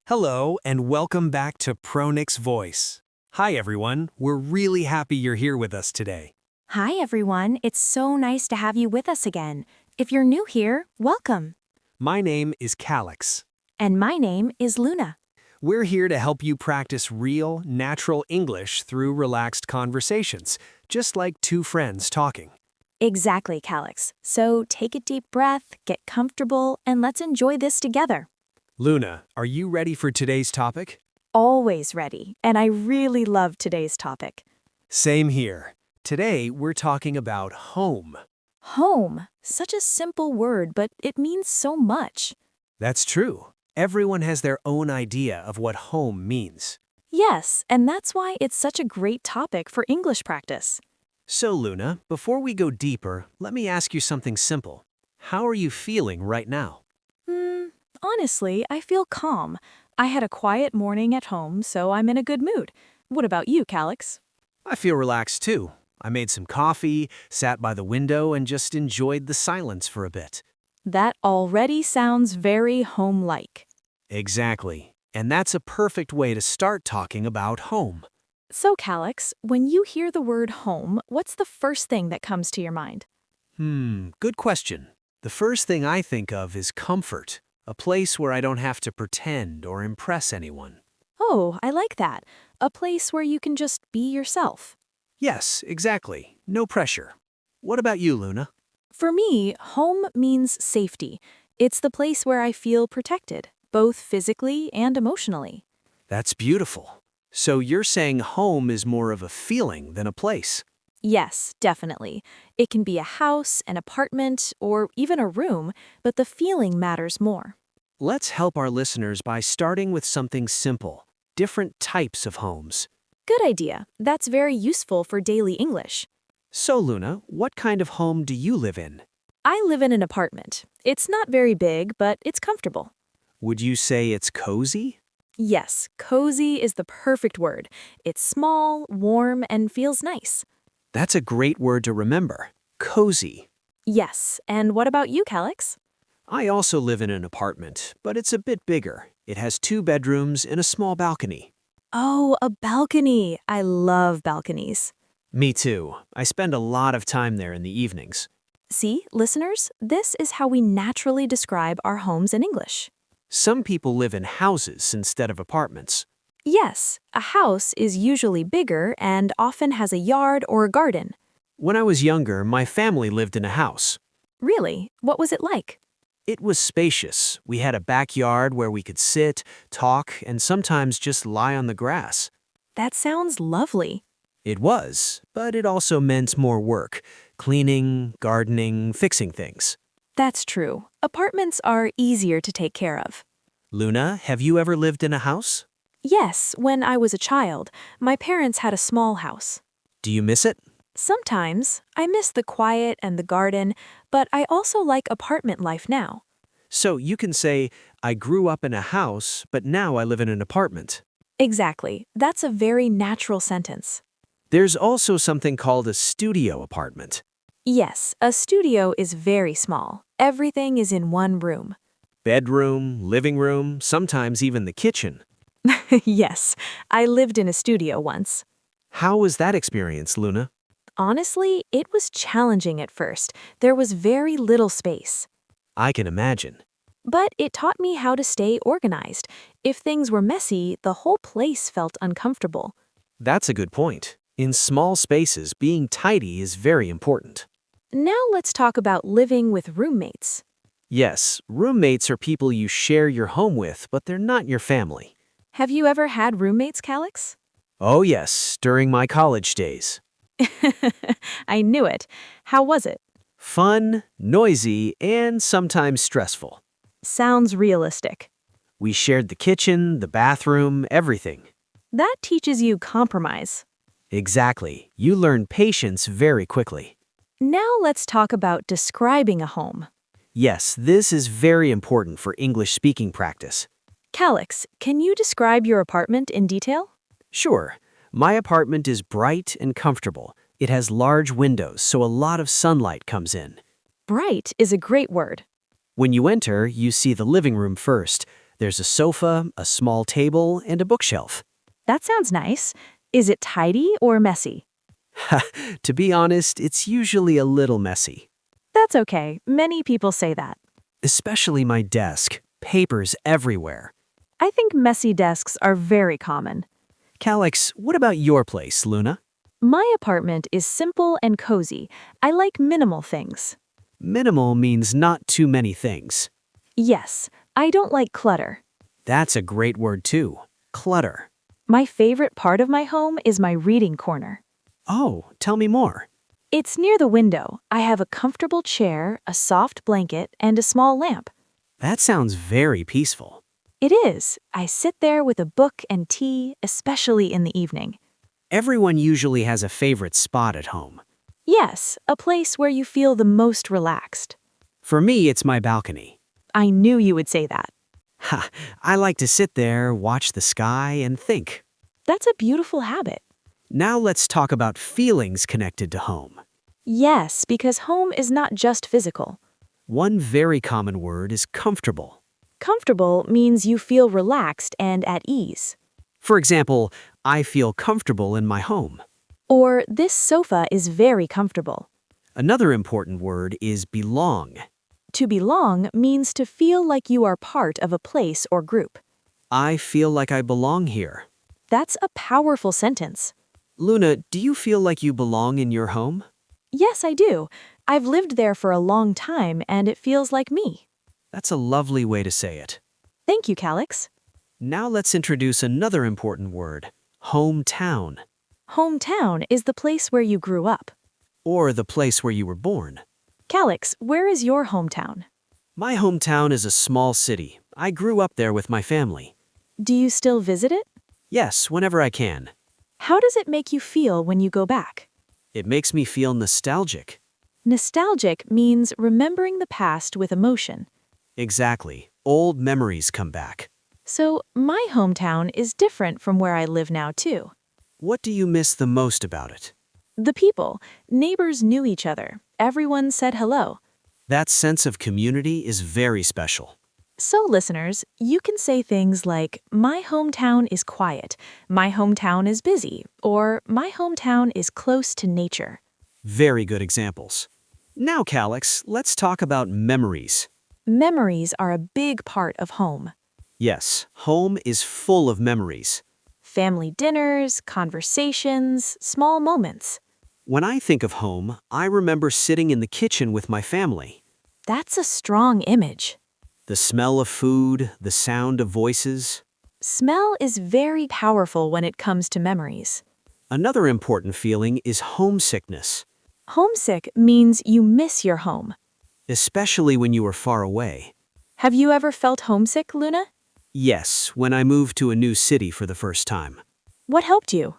Hello, and welcome back to Pronix Voice. Hi, everyone. We're really happy you're here with us today. Hi, everyone. It's so nice to have you with us again. If you're new here, welcome. My name is Calix. And my name is Luna. We're here to help you practice real, natural English through relaxed conversations, just like two friends talking. Exactly, Calix. So take a deep breath, get comfortable, and let's enjoy this together. Luna, are you ready for today's topic? Always ready. And I really love today's topic. Same here. Today, we're talking about home. Home. Such a simple word, but it means so much. That's true. Everyone has their own idea of what home means. Yes, and that's why it's such a great topic for English practice. So, Luna, before we go deeper, let me ask you something simple. How are you feeling right now? Honestly, I feel calm. I had a quiet morning at home, so I'm in a good mood. What about you, Calix? I feel relaxed too. I made some coffee, sat by the window, and just enjoyed the silence for a bit. That already sounds very home-like. Exactly. And that's a perfect way to start talking about home. So, Calix, when you hear the word home, what's the first thing that comes to your mind? Good question. The first thing I think of is comfort, a place where I don't have to pretend or impress anyone. Oh, I like that. A place where you can just be yourself. Yes, exactly. No pressure. What about you, Luna? For me, home means safety. It's the place where I feel protected, both physically and emotionally. That's beautiful. So you're saying home is more of a feeling than a place? Yes, definitely. It can be a house, an apartment, or even a room, but the feeling matters more. Let's help our listeners by starting with something simple, different types of homes. Good idea. That's very useful for daily English. So, Luna, what kind of home do you live in? I live in an apartment. It's not very big, but it's comfortable. Would you say it's cozy? Yes, cozy is the perfect word. It's small, warm, and feels nice. That's a great word to remember. Cozy. Yes, and what about you, Calix? I also live in an apartment, but it's a bit bigger. It has 2 bedrooms and a small balcony. Oh, a balcony. I love balconies. Me too. I spend a lot of time there in the evenings. See, listeners, this is how we naturally describe our homes in English. Some people live in houses instead of apartments. Yes, a house is usually bigger and often has a yard or a garden. When I was younger, my family lived in a house. Really? What was it like? It was spacious. We had a backyard where we could sit, talk, and sometimes just lie on the grass. That sounds lovely. It was, but it also meant more work. Cleaning, gardening, fixing things. That's true. Apartments are easier to take care of. Luna, have you ever lived in a house? Yes, when I was a child, my parents had a small house. Do you miss it? Sometimes I miss the quiet and the garden, but I also like apartment life now. So you can say, I grew up in a house, but now I live in an apartment. Exactly. That's a very natural sentence. There's also something called a studio apartment. Yes, a studio is very small. Everything is in one room. Bedroom, living room, sometimes even the kitchen. Yes, I lived in a studio once. How was that experience, Luna? Honestly, it was challenging at first. There was very little space. I can imagine. But it taught me how to stay organized. If things were messy, the whole place felt uncomfortable. That's a good point. In small spaces, being tidy is very important. Now let's talk about living with roommates. Yes, roommates are people you share your home with, but they're not your family. Have you ever had roommates, Calix? Oh yes, during my college days. I knew it. How was it? Fun, noisy, and sometimes stressful. Sounds realistic. We shared the kitchen, the bathroom, everything. That teaches you compromise. Exactly. You learn patience very quickly. Now let's talk about describing a home. Yes, this is very important for English speaking practice. Calix, can you describe your apartment in detail? Sure. My apartment is bright and comfortable. It has large windows, so a lot of sunlight comes in. Bright is a great word. When you enter, you see the living room first. There's a sofa, a small table, and a bookshelf. That sounds nice. Is it tidy or messy? To be honest, it's usually a little messy. That's okay. Many people say that. Especially my desk. Papers everywhere. I think messy desks are very common. Calix, what about your place, Luna? My apartment is simple and cozy. I like minimal things. Minimal means not too many things. Yes, I don't like clutter. That's a great word too. Clutter. My favorite part of my home is my reading corner. Oh, tell me more. It's near the window. I have a comfortable chair, a soft blanket, and a small lamp. That sounds very peaceful. It is. I sit there with a book and tea, especially in the evening. Everyone usually has a favorite spot at home. Yes, a place where you feel the most relaxed. For me, it's my balcony. I knew you would say that. Ha, I like to sit there, watch the sky, and think. That's a beautiful habit. Now let's talk about feelings connected to home. Yes, because home is not just physical. One very common word is comfortable. Comfortable means you feel relaxed and at ease. For example, I feel comfortable in my home. Or, this sofa is very comfortable. Another important word is belong. To belong means to feel like you are part of a place or group. I feel like I belong here. That's a powerful sentence. Luna, do you feel like you belong in your home? Yes, I do. I've lived there for a long time and it feels like me. That's a lovely way to say it. Thank you, Calix. Now let's introduce another important word, hometown, Hometown is the place where you grew up. or the place where you were born. Calix, where is your hometown? My hometown is a small city. I grew up there with my family. Do you still visit it? Yes, whenever I can. How does it make you feel when you go back? It makes me feel nostalgic. Nostalgic means remembering the past with emotion. Exactly. Old memories come back. So, my hometown is different from where I live now, too. What do you miss the most about it? The people, neighbors knew each other. Everyone said hello. That sense of community is very special. So, listeners, you can say things like, my hometown is quiet, my hometown is busy, or my hometown is close to nature. Very good examples. Now, Calix, let's talk about memories. Memories are a big part of home. Yes, home is full of memories. Family dinners, conversations, small moments. When I think of home, I remember sitting in the kitchen with my family. That's a strong image. The smell of food, the sound of voices. Smell is very powerful when it comes to memories. Another important feeling is homesickness, Homesick means you miss your home. especially when you are far away. Have you ever felt homesick, Luna? Yes, when I moved to a new city for the first time. What helped you?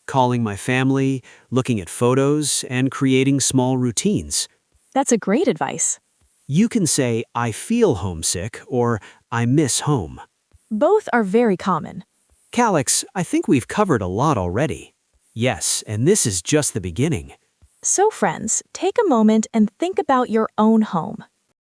Calling my family, looking at photos, and creating small routines. That's a great advice. You can say, I feel homesick, or I miss home. Both are very common. Calix, I think we've covered a lot already. Yes, and this is just the beginning. So, friends, take a moment and think about your own home.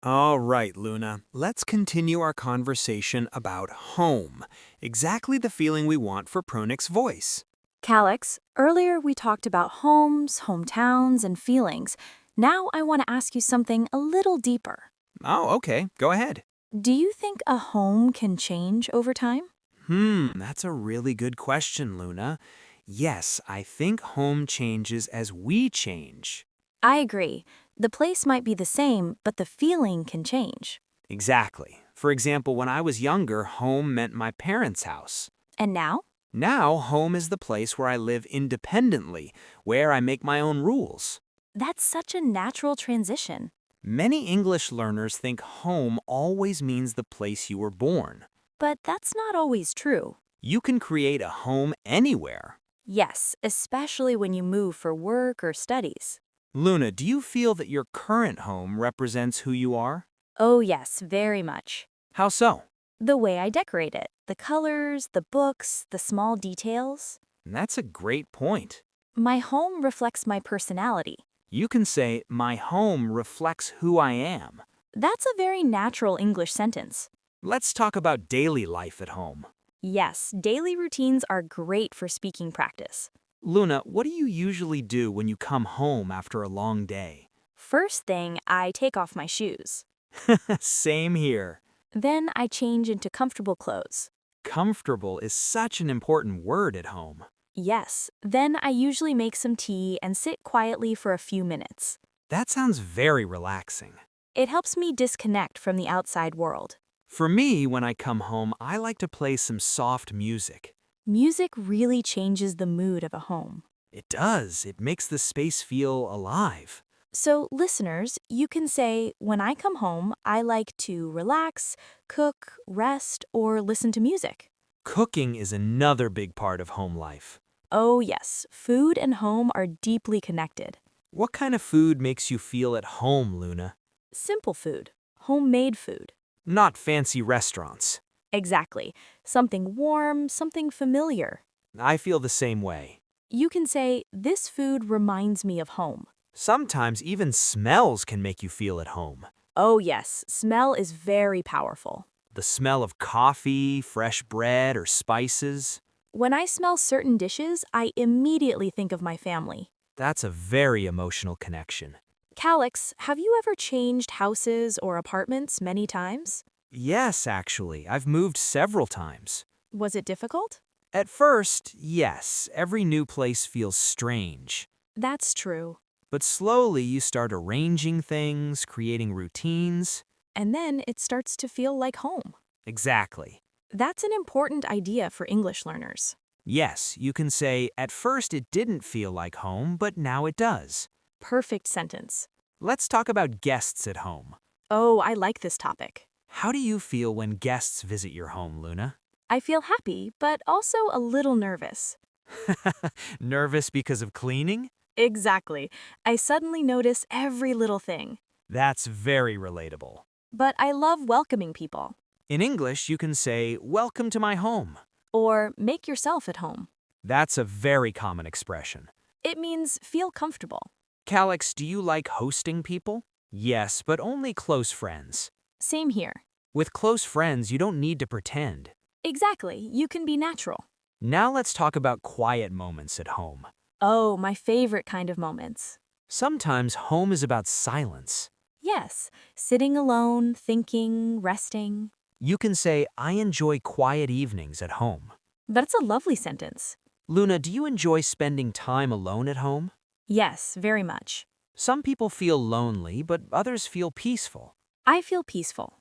All right, Luna, let's continue our conversation about home, exactly the feeling we want for Pronix voice. Calix, earlier we talked about homes, hometowns, and feelings. Now I want to ask you something a little deeper. Oh, okay, go ahead. Do you think a home can change over time? That's a really good question, Luna. Yes, I think home changes as we change. I agree. The place might be the same, but the feeling can change. Exactly. For example, when I was younger, home meant my parents' house. And now? Now, home is the place where I live independently, where I make my own rules. That's such a natural transition. Many English learners think home always means the place you were born. But that's not always true. You can create a home anywhere. Yes, especially when you move for work or studies. Luna, do you feel that your current home represents who you are? Oh yes, very much. How so? The way I decorate it, the colors, the books, the small details. That's a great point. My home reflects my personality. You can say, my home reflects who I am. That's a very natural English sentence. Let's talk about daily life at home. Yes, daily routines are great for speaking practice. Luna, what do you usually do when you come home after a long day? First thing, I take off my shoes. Same here. Then I change into comfortable clothes. Comfortable is such an important word at home. Yes, then I usually make some tea and sit quietly for a few minutes. That sounds very relaxing. It helps me disconnect from the outside world. For me, when I come home, I like to play some soft music. Music really changes the mood of a home. It does. It makes the space feel alive. So, listeners, you can say, when I come home, I like to relax, cook, rest, or listen to music. Cooking is another big part of home life. Oh, yes, food and home are deeply connected. What kind of food makes you feel at home, Luna? Simple food, homemade food. Not fancy restaurants. Exactly. Something warm, something familiar. I feel the same way. You can say, this food reminds me of home. Sometimes even smells can make you feel at home. Oh, yes, smell is very powerful. The smell of coffee, fresh bread, or spices. When I smell certain dishes, I immediately think of my family. That's a very emotional connection. Calix, have you ever changed houses or apartments many times? Yes, actually, I've moved several times. Was it difficult? At first, yes, every new place feels strange. That's true. But slowly you start arranging things, creating routines. And then it starts to feel like home. Exactly. That's an important idea for English learners. Yes, you can say, at first it didn't feel like home, but now it does. Perfect sentence. Let's talk about guests at home. Oh, I like this topic. How do you feel when guests visit your home, Luna? I feel happy, but also a little nervous. Nervous because of cleaning? Exactly. I suddenly notice every little thing. That's very relatable. But I love welcoming people. In English, you can say, welcome to my home. Or make yourself at home. That's a very common expression. It means feel comfortable. Calix, do you like hosting people? Yes, but only close friends. Same here. With close friends, you don't need to pretend. Exactly. You can be natural. Now let's talk about quiet moments at home. Oh, my favorite kind of moments. Sometimes home is about silence. Yes, sitting alone, thinking, resting. You can say, I enjoy quiet evenings at home. That's a lovely sentence. Luna, do you enjoy spending time alone at home? Yes, very much. Some people feel lonely, but others feel peaceful. I feel peaceful.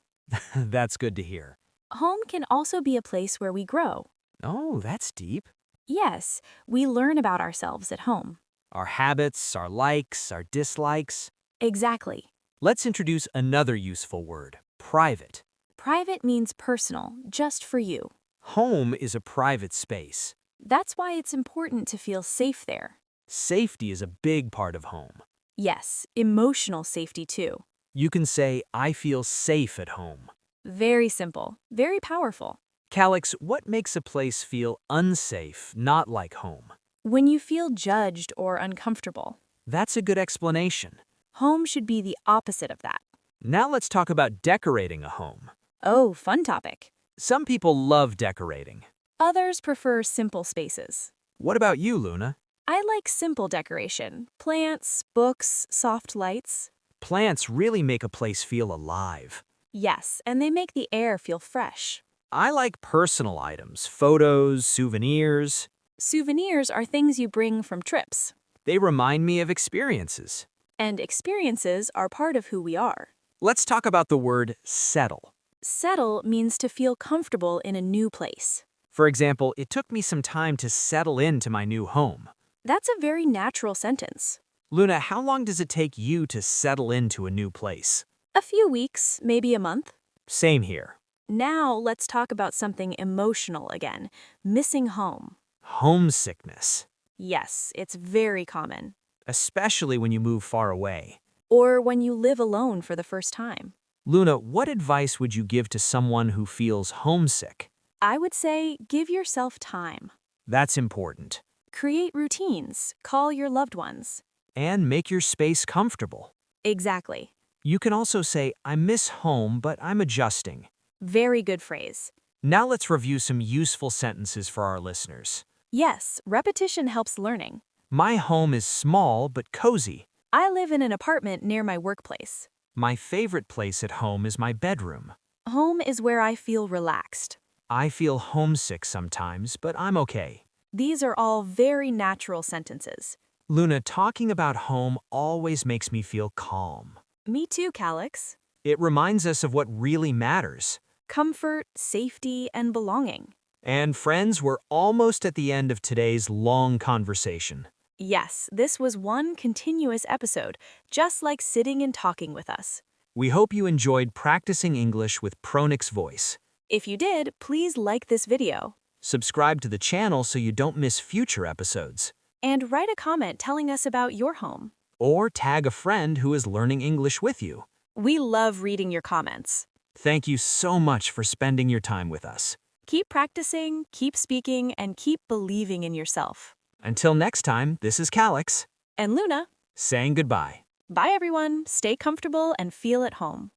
That's good to hear. Home can also be a place where we grow. Oh, that's deep. Yes, we learn about ourselves at home. Our habits, our likes, our dislikes. Exactly. Let's introduce another useful word, private. Private means personal, just for you. Home is a private space. That's why it's important to feel safe there. Safety is a big part of home. Yes, emotional safety too. You can say, I feel safe at home. Very simple, very powerful. Calix, what makes a place feel unsafe, not like home? When you feel judged or uncomfortable. That's a good explanation. Home should be the opposite of that. Now let's talk about decorating a home. Oh, fun topic. Some people love decorating. Others prefer simple spaces. What about you, Luna? I like simple decoration. Plants, books, soft lights. Plants really make a place feel alive. Yes, and they make the air feel fresh. I like personal items, photos, souvenirs. Souvenirs are things you bring from trips. They remind me of experiences. And experiences are part of who we are. Let's talk about the word settle. Settle means to feel comfortable in a new place. For example, it took me some time to settle into my new home. That's a very natural sentence. Luna, how long does it take you to settle into a new place? A few weeks, maybe a month. Same here. Now let's talk about something emotional again, missing home. Homesickness. Yes, it's very common. Especially when you move far away. Or when you live alone for the first time. Luna, what advice would you give to someone who feels homesick? I would say give yourself time. That's important. Create routines, call your loved ones. And make your space comfortable. Exactly. You can also say, I miss home, but I'm adjusting. Very good phrase. Now let's review some useful sentences for our listeners. Yes, repetition helps learning. My home is small but cozy. I live in an apartment near my workplace. My favorite place at home is my bedroom. Home is where I feel relaxed. I feel homesick sometimes, but I'm okay. These are all very natural sentences. Luna, talking about home always makes me feel calm. Me too, Calix. It reminds us of what really matters. Comfort, safety, and belonging. And friends, we're almost at the end of today's long conversation. Yes, this was one continuous episode, just like sitting and talking with us. We hope you enjoyed practicing English with Pronix voice. If you did, please like this video. Subscribe to the channel so you don't miss future episodes. And write a comment telling us about your home. Or tag a friend who is learning English with you. We love reading your comments. Thank you so much for spending your time with us. Keep practicing, keep speaking, and keep believing in yourself. Until next time, this is Calix, And Luna, saying goodbye. bye everyone. Stay comfortable and feel at home.